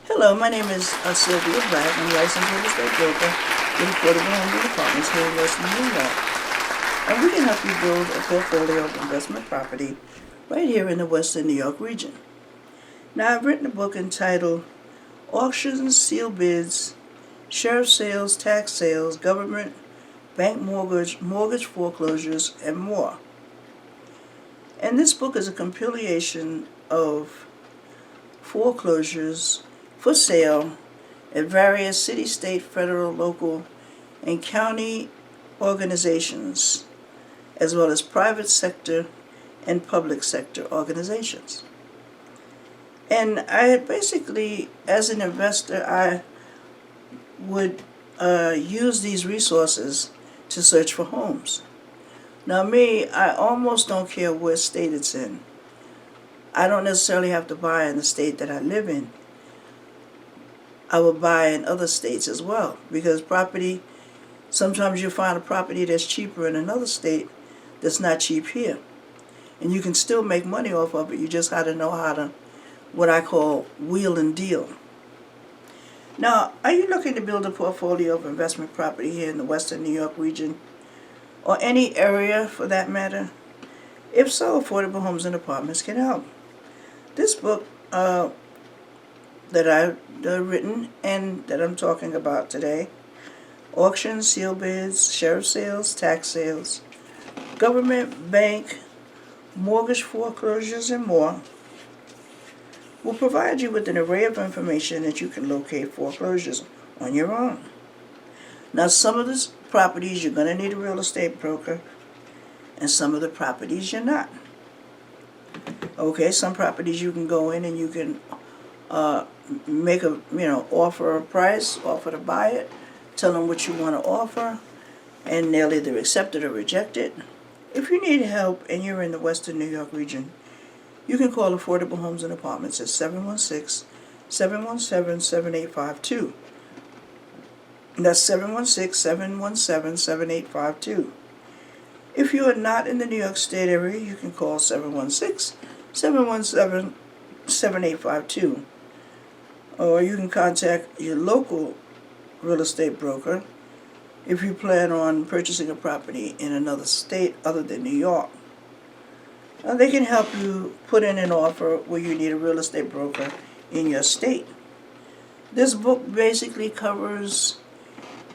Hello, my name is Sylvia Black. I'm a licensed real estate broker with affordable home and apartments here in Western New York. And we can help you build a portfolio of investment property right here in the Western New York region. Now, I've written a book entitled Auctions, Sealed Bids, Sheriff Sales, Tax Sales, Government, Bank Mortgage Foreclosures, and more. And this book is a compilation of foreclosures for sale at various city, state, federal, local, and county organizations, as well as private sector and public sector organizations. And I basically, as an investor, I would use these resources to search for homes. Now me, I almost don't care what state it's in. I don't necessarily have to buy in the state that I live in. I will buy in other states as well, because property, sometimes you find a property that's cheaper in another state that's not cheap here. And you can still make money off of it. You just got to know how to, what I call, wheel and deal. Now, are you looking to build a portfolio of investment property here in the Western New York region, or any area for that matter? If so, Affordable Homes and Apartments can help. This book that I've written and that I'm talking about today, Auctions, Sealed Bids, Sheriff Sales, Tax Sales, Government, Bank, Mortgage Foreclosures, and more, will provide you with an array of information that you can locate foreclosures on your own. Now, some of the properties you're going to need a real estate broker, and some of the properties you're not. Okay, some properties you can go in and you can make a, offer a price, offer to buy it, tell them what you want to offer, and they'll either accept it or reject it. If you need help and you're in the Western New York region, you can call Affordable Homes and Apartments at 716-717-7852. That's 716-717-7852. If you are not in the New York State area, you can call 716-717-7852. Or you can contact your local real estate broker if you plan on purchasing a property in another state other than New York. They can help you put in an offer where you need a real estate broker in your state. This book basically covers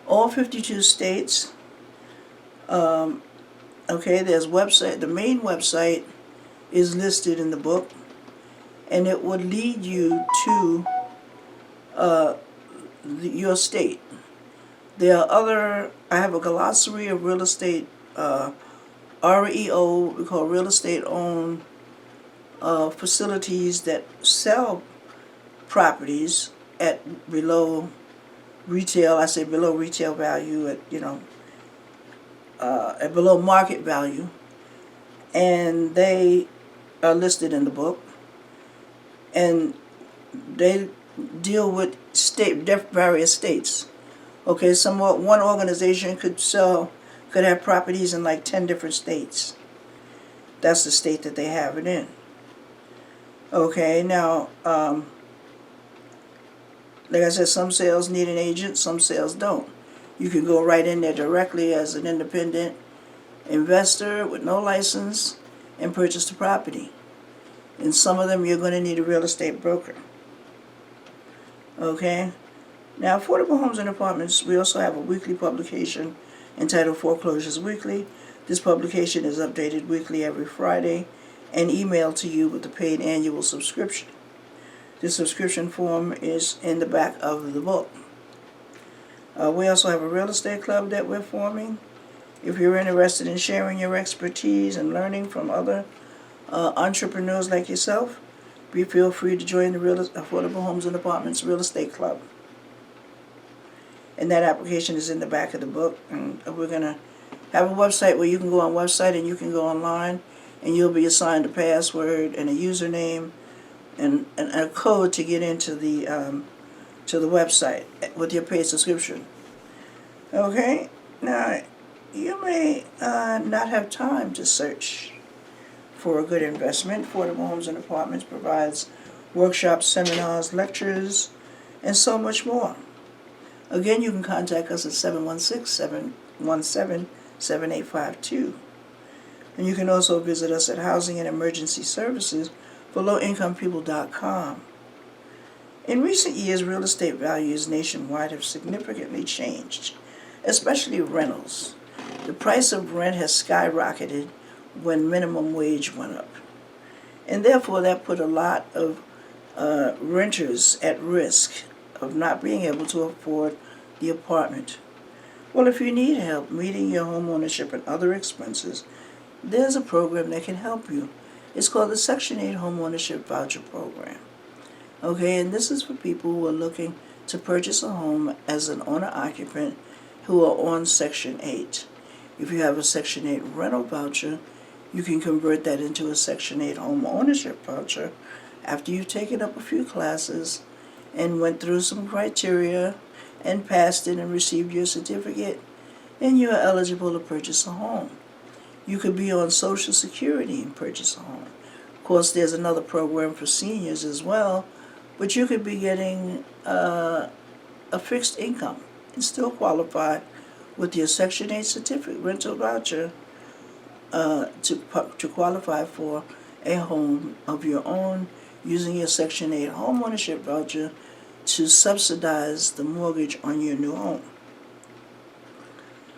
all 52 states. There's website. The main website is listed in the book, and it would lead you to your state. There are other. I have a glossary of real estate, REO, we call real estate owned facilities that sell properties at below retail. I say below retail value, at below market value, and they are listed in the book, and they deal with various states. Okay, one organization could have properties in like 10 different states. That's the state that they have it in. Okay, now, like I said, some sales need an agent, some sales don't. You can go right in there directly as an independent investor with no license and purchase the property. In some of them, you're going to need a real estate broker. Okay? Now, Affordable Homes and Apartments, we also have a weekly publication entitled Foreclosures Weekly. This publication is updated weekly every Friday and emailed to you with a paid annual subscription. The subscription form is in the back of the book. We also have a real estate club that we're forming. If you're interested in sharing your expertise and learning from other entrepreneurs like yourself, feel free to join the Affordable Homes and Apartments Real Estate Club. And that application is in the back of the book. And we're going to have a website where you can go on website and you can go online and you'll be assigned a password and a username and a code to get into the website with your paid subscription. Okay? Now, you may not have time to search for a good investment. Affordable Homes and Apartments provides workshops, seminars, lectures, and so much more. Again, you can contact us at 716-717-7852. And you can also visit us at Housing and Emergency Services for low-income-people.com. In recent years, real estate values nationwide have significantly changed, especially rentals. The price of rent has skyrocketed when minimum wage went up. And therefore, that put a lot of renters at risk of not being able to afford the apartment. Well, if you need help meeting your home ownership and other expenses, there's a program that can help you. It's called the Section 8 Home Ownership Voucher Program. Okay, and this is for people who are looking to purchase a home as an owner-occupant who are on Section 8. If you have a Section 8 rental voucher, you can convert that into a Section 8 home ownership voucher after you've taken up a few classes and went through some criteria and passed it and received your certificate, and you are eligible to purchase a home. You could be on Social Security and purchase a home. Of course, there's another program for seniors as well, but you could be getting a fixed income and still qualify with your Section 8 certificate rental voucher to qualify for a home of your own using your Section 8 home ownership voucher to subsidize the mortgage on your new home.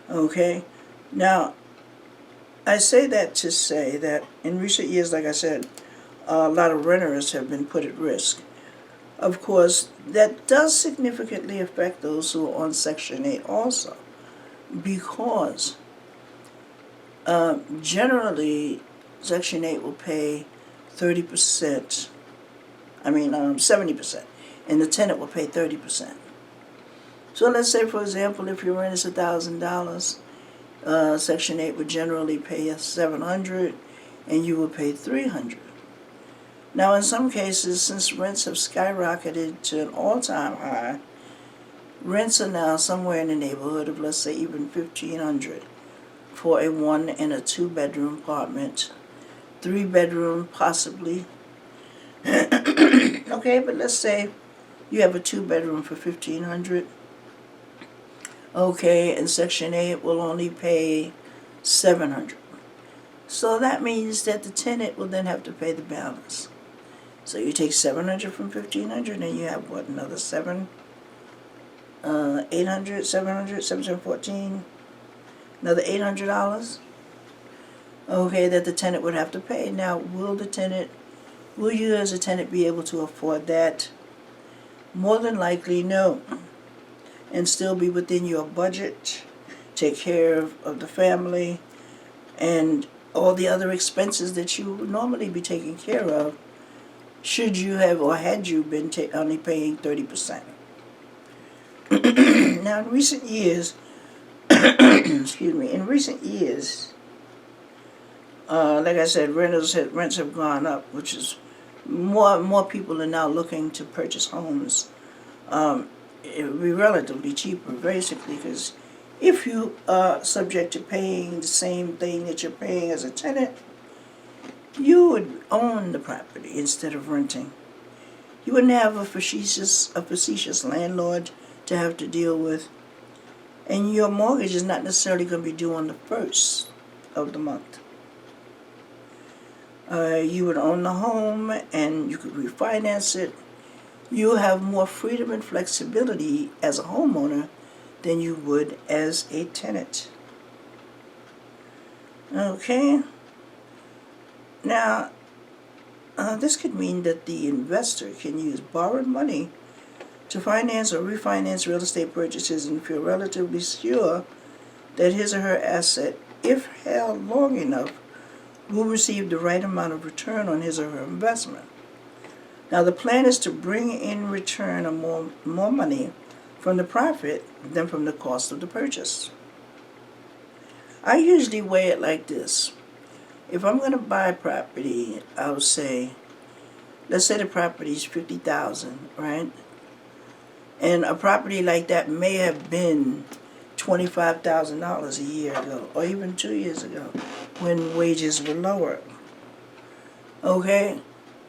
Okay? Now, I say that to say that in recent years, like I said, a lot of renters have been put at risk. Of course, that does significantly affect those who are on Section 8 also, because generally Section 8 will pay 70%, and the tenant will pay 30%. So let's say, for example, if your rent is $1,000, Section 8 would generally pay you $700, and you would pay $300. Now, in some cases, since rents have skyrocketed to an all-time high, rents are now somewhere in the neighborhood of, let's say, even $1,500 for a 1 and a 2 bedroom apartment, 3 bedroom possibly. Okay, but let's say you have a 2 bedroom for $1,500. Okay, and Section 8 will only pay $700. So that means that the tenant will then have to pay the balance. So you take $700 from $1,500, and you have what, another $800, $700, $714, another $800. Okay, that the tenant would have to pay. Now, will you as a tenant be able to afford that? More than likely, no. And still be within your budget, take care of the family, and all the other expenses that you would normally be taking care of, should you have or had you been only paying 30%. Now, in recent years, like I said, rents have gone up, which is more people are now looking to purchase homes. It would be relatively cheaper, basically, because if you are subject to paying the same thing that you're paying as a tenant, you would own the property instead of renting. You wouldn't have a facetious landlord to have to deal with, and your mortgage is not necessarily going to be due on the 1st of the month. You would own the home, and you could refinance it. You have more freedom and flexibility as a homeowner than you would as a tenant. Okay? Now, this could mean that the investor can use borrowed money to finance or refinance real estate purchases and feel relatively sure that his or her asset, if held long enough, will receive the right amount of return on his or her investment. Now the plan is to bring in return of more money from the profit than from the cost of the purchase. I usually weigh it like this. If I'm going to buy property, I would say, let's say the property is $50,000, right? And a property like that may have been $25,000 a year ago, or even 2 years ago, when wages were lower. Okay?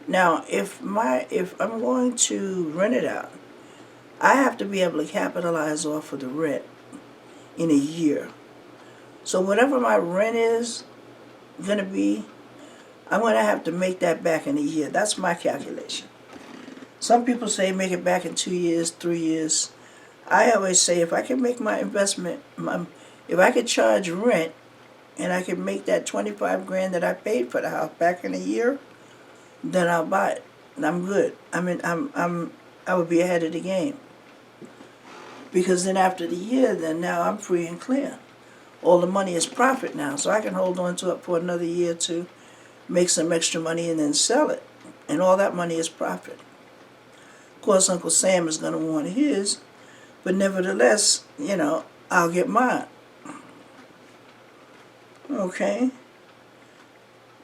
Now, if I'm going to rent it out, I have to be able to capitalize off of the rent in a year. So whatever my rent is going to be, I'm going to have to make that back in a year. That's my calculation. Some people say make it back in 2 years, 3 years. I always say if I can make my investment, if I could charge rent and I can make that 25 grand that I paid for the house back in a year, then I'll buy it. And I'm good. I mean, I would be ahead of the game. Because then after the year, then now I'm free and clear. All the money is profit now, so I can hold on to it for another year to make some extra money and then sell it. And all that money is profit. Of course, Uncle Sam is going to want his, but nevertheless, I'll get mine. Okay?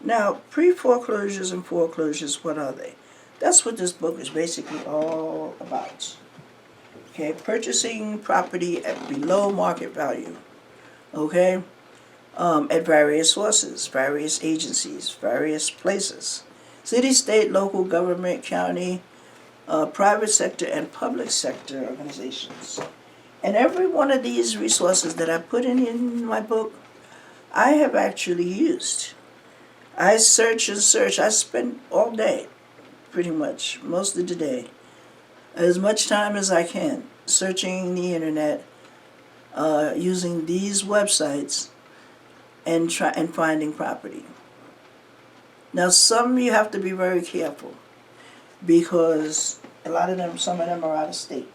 Now, pre-foreclosures and foreclosures, what are they? That's what this book is basically all about. Okay, purchasing property at below market value. Okay? At various sources, various agencies, various places. City, state, local government, county, private sector, and public sector organizations. And every one of these resources that I put in my book, I have actually used. I search and search. I spend all day, pretty much, most of the day, as much time as I can, searching the internet, using these websites, and finding property. Now, some you have to be very careful because some of them are out of state.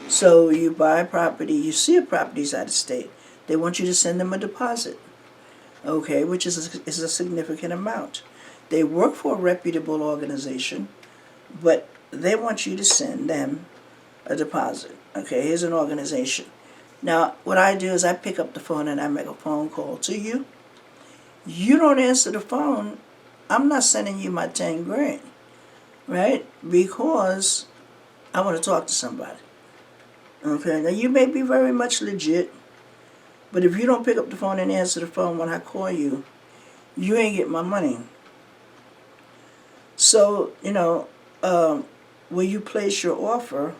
So you buy a property, you see a property's out of state. They want you to send them a deposit, okay, which is a significant amount. They work for a reputable organization, but they want you to send them a deposit. Okay, here's an organization. Now, what I do is I pick up the phone and I make a phone call to you. You don't answer the phone, I'm not sending you my 10 grand, right? Because I want to talk to somebody. Okay, now you may be very much legit, but if you don't pick up the phone and answer the phone when I call you, you ain't get my money. So, where you place your offer,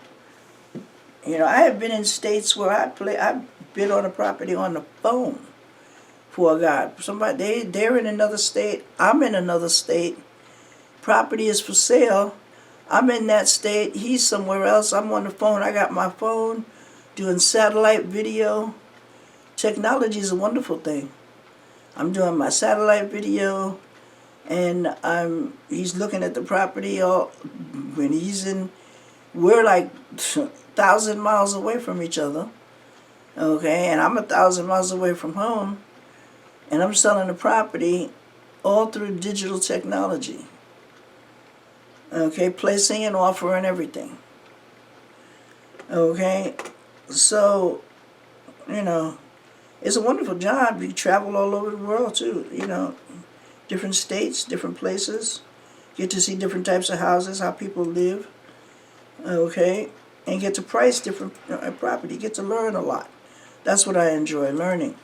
I have been in states where I bid on a property on the phone for a guy. They're in another state, I'm in another state, property is for sale, I'm in that state, he's somewhere else, I'm on the phone, I got my phone, doing satellite video. Technology is a wonderful thing. I'm doing my satellite video, and he's looking at the property when we're like 1,000 miles away from each other, okay, and I'm 1,000 miles away from home, and I'm selling the property all through digital technology, okay, placing an offer and everything, okay, so, it's a wonderful job. You travel all over the world too, different states, different places, get to see different types of houses, how people live, okay, and get to price different property, get to learn a lot. That's what I enjoy, learning.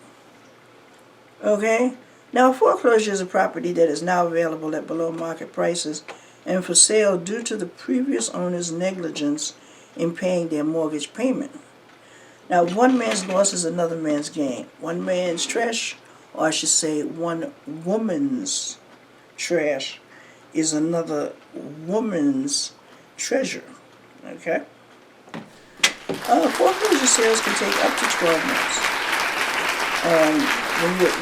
Okay, now foreclosure is a property that is now available at below market prices and for sale due to the previous owner's negligence in paying their mortgage payment. Now, one man's loss is another man's gain. One man's trash, or I should say one woman's trash, is another woman's treasure. Okay? Foreclosure sales can take up to 12 months.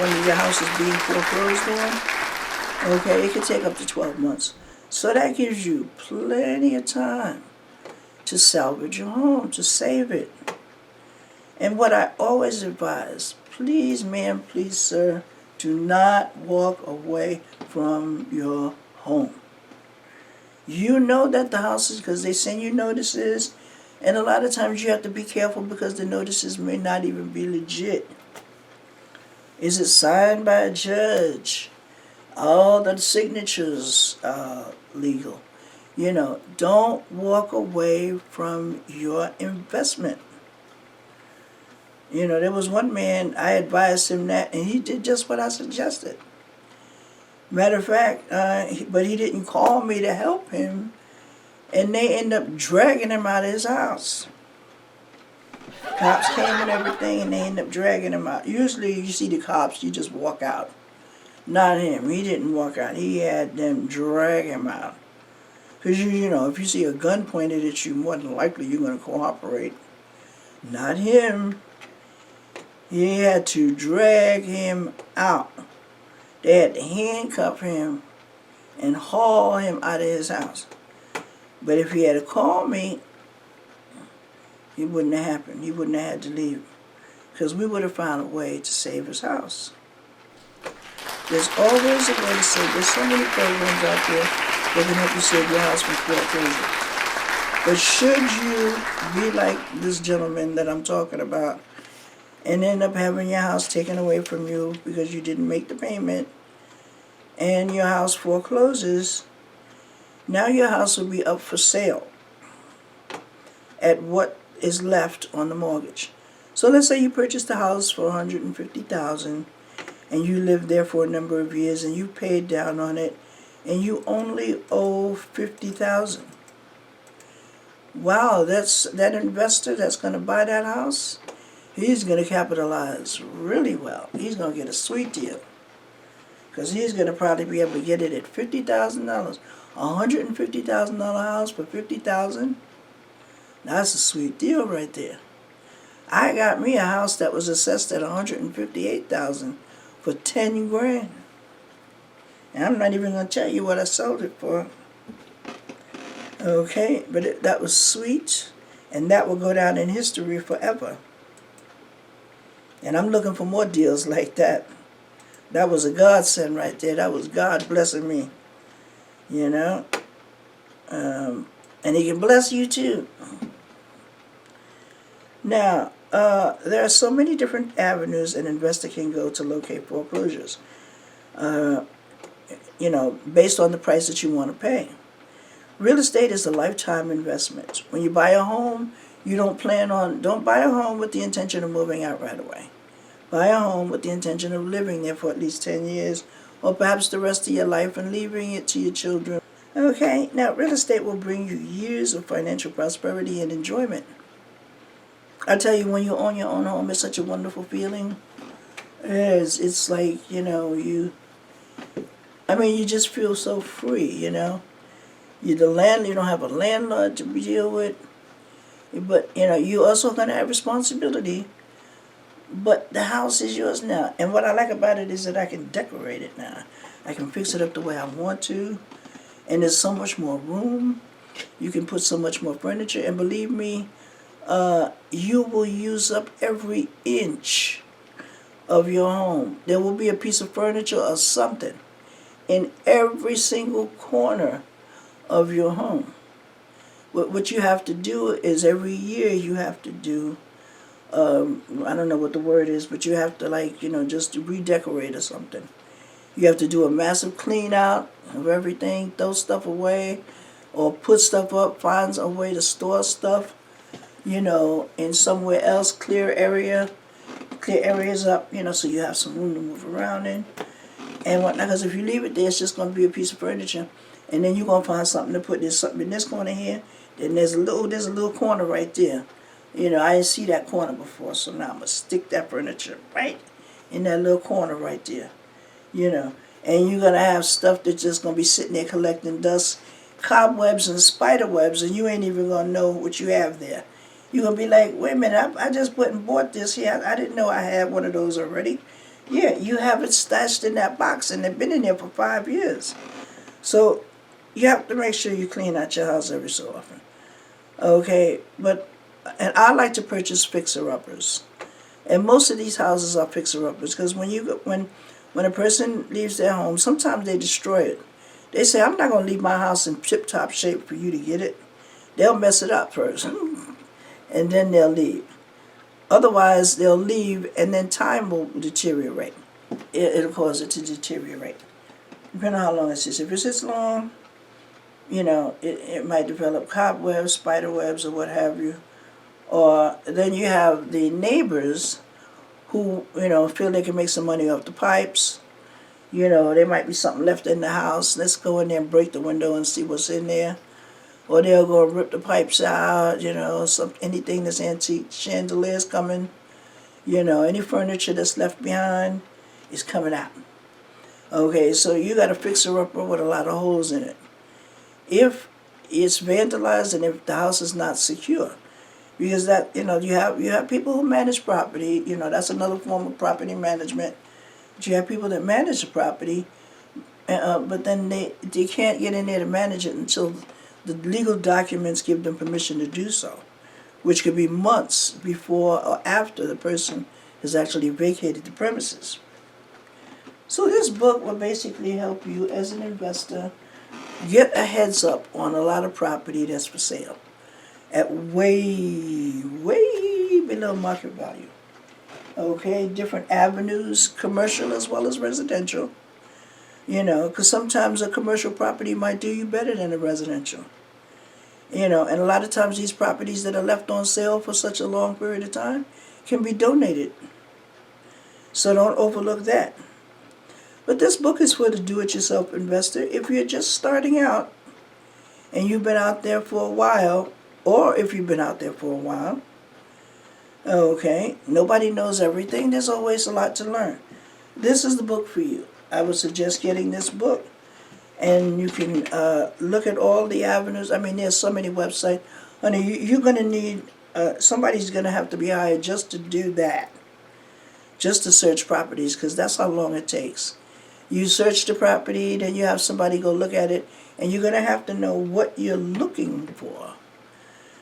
When your house is being foreclosed on, okay, it can take up to 12 months. So that gives you plenty of time to salvage your home, to save it. And what I always advise, please ma'am, please sir, Do not walk away from your home. You know that the houses, because they send you notices, and a lot of times you have to be careful because the notices may not even be legit. Is it signed by a judge? All the signatures are legal. Don't walk away from your investment. There was one man, I advised him that, and he did just what I suggested. Matter of fact, but he didn't call me to help him, and they ended up dragging him out of his house. Cops came and everything, and they ended up dragging him out. Usually you see the cops, you just walk out. Not him. He didn't walk out. He had them drag him out. Because, if you see a gun pointed at you, more than likely you're going to cooperate. Not him. He had to drag him out. They had to handcuff him and haul him out of his house. But if he had called me, it wouldn't have happened. He wouldn't have had to leave. Because we would have found a way to save his house. There's always a way to save. There's so many programs out there that can help you save your house from foreclosure. But should you be like this gentleman that I'm talking about and end up having your house taken away from you because you didn't make the payment and your house forecloses, now your house will be up for sale at what is left on the mortgage. So let's say you purchased the house for $150,000 and you lived there for a number of years and you paid down on it and you only owe $50,000. Wow, that investor that's going to buy that house, he's going to capitalize really well. He's going to get a sweet deal because he's going to probably be able to get it at $50,000. A $150,000 house for $50,000. That's a sweet deal right there. I got me a house that was assessed at $158,000 for $10,000. And I'm not even going to tell you what I sold it for. Okay, but that was sweet, and that will go down in history forever. And I'm looking for more deals like that. That was a godsend right there. That was God blessing me. And He can bless you too. Now, there are so many different avenues an investor can go to locate foreclosures. Based on the price that you want to pay. Real estate is a lifetime investment. When you buy a home, don't buy a home with the intention of moving out right away. Buy a home with the intention of living there for at least 10 years, or perhaps the rest of your life and leaving it to your children. Okay, now real estate will bring you years of financial prosperity and enjoyment. I tell you, when you own your own home, it's such a wonderful feeling. It's like, you just feel so free, You're the landlord, you don't have a landlord to deal with. But, you also going to have responsibility. But the house is yours now. And what I like about it is that I can decorate it now. I can fix it up the way I want to. And there's so much more room. You can put so much more furniture. And believe me, you will use up every inch of your home. There will be a piece of furniture or something in every single corner of your home. What you have to do is every year you have to do, I don't know what the word is, but you have to just to redecorate or something. You have to do a massive clean out of everything, throw stuff away, or put stuff up, find a way to store stuff, in somewhere else, clear areas up, so you have some room to move around in. And whatnot, because if you leave it there, it's just going to be a piece of furniture. And then you're going to find something to put. There's something in this corner here. Then there's a little corner right there. I didn't see that corner before, so now I'm going to stick that furniture right in that little corner right there. And you're going to have stuff that's just going to be sitting there collecting dust, cobwebs and spider webs, and you ain't even going to know what you have there. You're going to be like, wait a minute, I just went and bought this here. I didn't know I had one of those already. Yeah, you have it stashed in that box, and they've been in there for 5 years. So you have to make sure you clean out your house every so often. Okay, and I like to purchase fixer-uppers. And most of these houses are fixer-uppers because when When a person leaves their home, sometimes they destroy it. They say, I'm not going to leave my house in tip-top shape for you to get it. They'll mess it up first, and then they'll leave. Otherwise, they'll leave, and then time will deteriorate. It'll cause it to deteriorate. Depending on how long it sits. If it sits long, it might develop cobwebs, spider webs, or what have you. Or then you have the neighbors who, feel they can make some money off the pipes. There might be something left in the house. Let's go in there and break the window and see what's in there. Or they'll go and rip the pipes out, anything that's antique, chandeliers coming, any furniture that's left behind is coming out. Okay, so you got a fixer-upper with a lot of holes in it. If it's vandalized and if the house is not secure, because that, you have people who manage property, that's another form of property management. But you have people that manage the property, but then they can't get in there to manage it until the legal documents give them permission to do so, which could be months before or after the person has actually vacated the premises. So this book will basically help you as an investor get a heads up on a lot of property that's for sale at way, way below market value. Okay, different avenues, commercial as well as residential. Because sometimes a commercial property might do you better than a residential. And a lot of times these properties that are left on sale for such a long period of time can be donated. So don't overlook that. But this book is for the do-it-yourself investor. If you're just starting out and you've been out there for a while, or if you've been out there for a while, okay, nobody knows everything. There's always a lot to learn. This is the book for you. I would suggest getting this book. And you can look at all the avenues. I mean, there's so many websites. Honey, you're going to need, somebody's going to have to be hired just to do that. Just to search properties, because that's how long it takes. You search the property, then you have somebody go look at it, and you're going to have to know what you're looking for.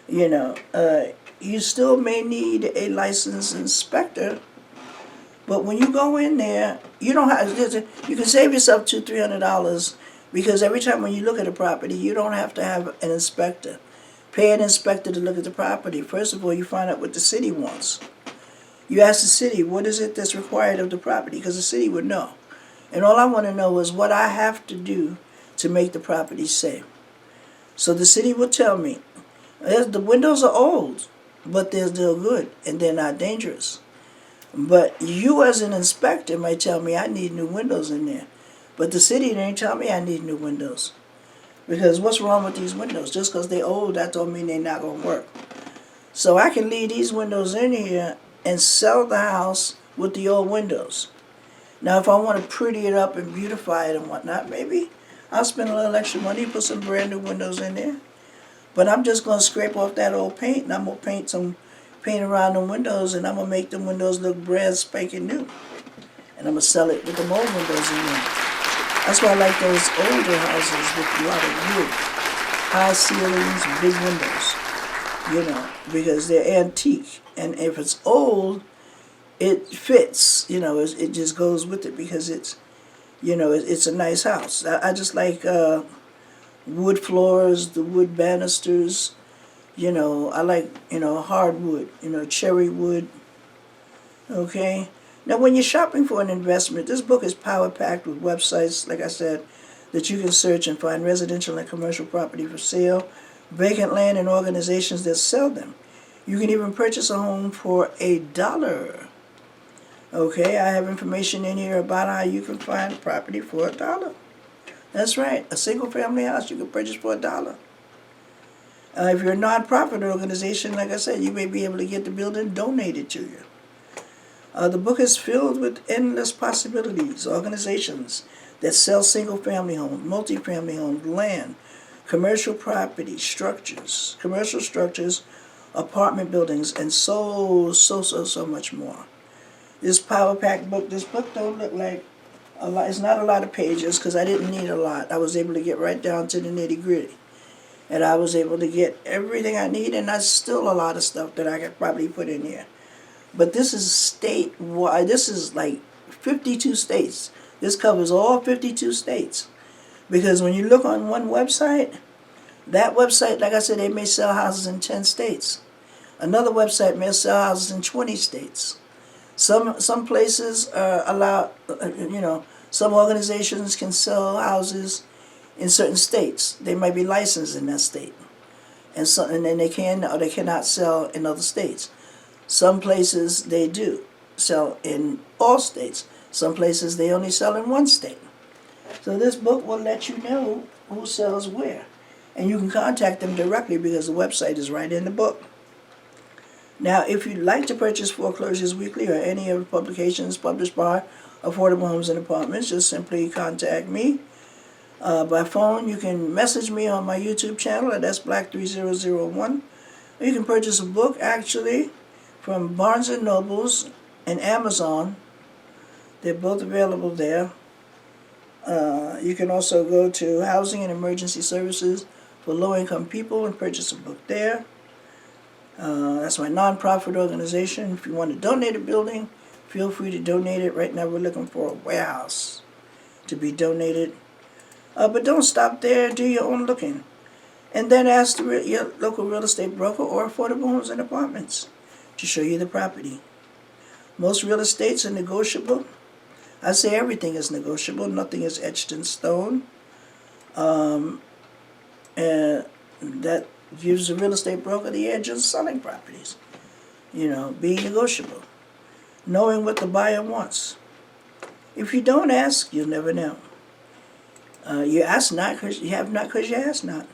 You still may need a licensed inspector, but when you go in there, you don't have, you can save yourself $200-300 because every time when you look at a property, you don't have to have an inspector. Pay an inspector to look at the property. First of all, you find out what the city wants. You ask the city, what is it that's required of the property? Because the city would know. And all I want to know is what I have to do to make the property safe. So the city will tell me, the windows are old, but they're still good and they're not dangerous. But you as an inspector might tell me I need new windows in there. But the city didn't tell me I need new windows. Because what's wrong with these windows? Just because they're old, that don't mean they're not going to work. So I can leave these windows in here and sell the house with the old windows. Now, if I want to pretty it up and beautify it and whatnot, maybe I'll spend a little extra money, put some brand new windows in there. But I'm just going to scrape off that old paint, and I'm going to paint around the windows, and I'm going to make the windows look brand spanking new. And I'm going to sell it with the old windows in there. That's why I like those older houses with a lot of wood. High ceilings, big windows, because they're antique. And if it's old, it fits, it just goes with it because it's a nice house. I just like wood floors, the wood banisters, I like, hardwood, cherry wood, okay? Now, when you're shopping for an investment, this book is power-packed with websites, like I said, that you can search and find residential and commercial property for sale, vacant land, and organizations that sell them. You can even purchase a home for $1. Okay, I have information in here about how you can find property for $1. That's right, a single-family house you can purchase for $1. If you're a non-profit organization, like I said, you may be able to get the building donated to you. The book is filled with endless possibilities, organizations that sell single-family homes, multi-family homes, land, commercial property, structures, commercial structures, apartment buildings, and so much more. This power-packed book, this book don't look like a lot. It's not a lot of pages because I didn't need a lot. I was able to get right down to the nitty-gritty. And I was able to get everything I need, and that's still a lot of stuff that I could probably put in here. But this is statewide. This is like 52 states. This covers all 52 states. Because when you look on one website, that website, like I said, they may sell houses in 10 states. Another website may sell houses in 20 states. Some places allow, some organizations can sell houses in certain states. They might be licensed in that state. And then they can or they cannot sell in other states. Some places they do sell in all states. Some places they only sell in one state. So this book will let you know who sells where. And you can contact them directly because the website is right in the book. Now, if you'd like to purchase Foreclosures Weekly or any of the publications published by Affordable Homes and Apartments, just simply contact me. By phone, you can message me on my YouTube channel at sblack3001. Or you can purchase a book, actually, from Barnes & Nobles and Amazon. They're both available there. You can also go to Housing and Emergency Services for Low-Income People and purchase a book there. That's my nonprofit organization. If you want to donate a building, feel free to donate it. Right now we're looking for a warehouse to be donated. But don't stop there. Do your own looking. And then ask your local real estate broker or Affordable Homes and Apartments to show you the property. Most real estates are negotiable. I say everything is negotiable. Nothing is etched in stone. And that gives the real estate broker the edge of selling properties. Being negotiable. Knowing what the buyer wants. If you don't ask, you'll never know. You ask not because you have not because you ask not.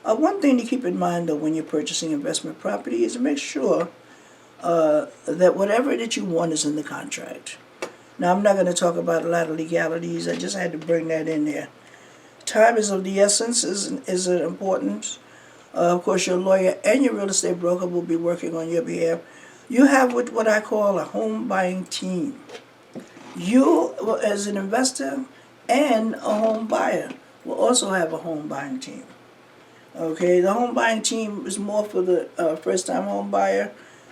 One thing to keep in mind, though, when you're purchasing investment property is to make sure that whatever that you want is in the contract. Now, I'm not going to talk about a lot of legalities. I just had to bring that in there. Time is of the essence, is important. Of course, your lawyer and your real estate broker will be working on your behalf. You have what I call a home buying team. You, as an investor and a home buyer, will also have a home buying team. Okay, the home buying team is more for the first-time home buyer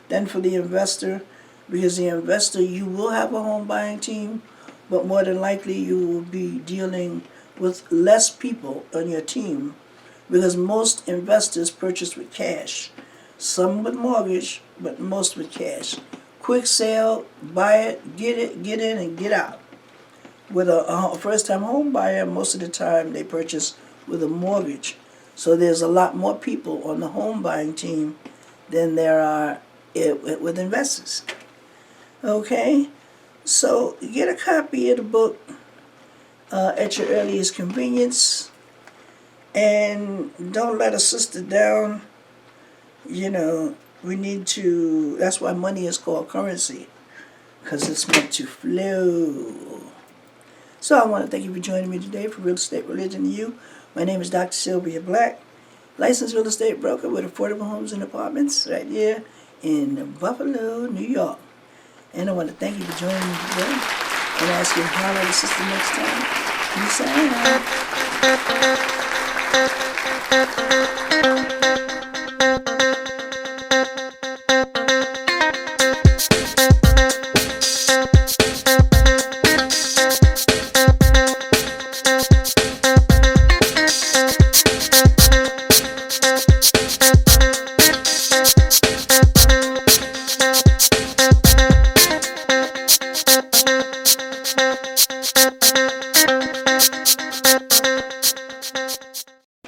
than for the investor. Because the investor, you will have a home buying team, but more than likely you will be dealing with less people on your team because most investors purchase with cash. Some with mortgage, but most with cash. Quick sale, buy it, get in, and get out. With a first-time home buyer, most of the time they purchase with a mortgage. So there's a lot more people on the home buying team than there are with investors. Okay, so get a copy of the book at your earliest convenience, and don't let a sister down. We need to, that's why money is called currency, because it's meant to flow. So I want to thank you for joining me today for Real Estate, Religion, and You. My name is Dr. Sylvia Black, licensed real estate broker with Affordable Homes and Apartments right here in Buffalo, New York. And I want to thank you for joining me today and ask you to holler at the sister next time. Peace out.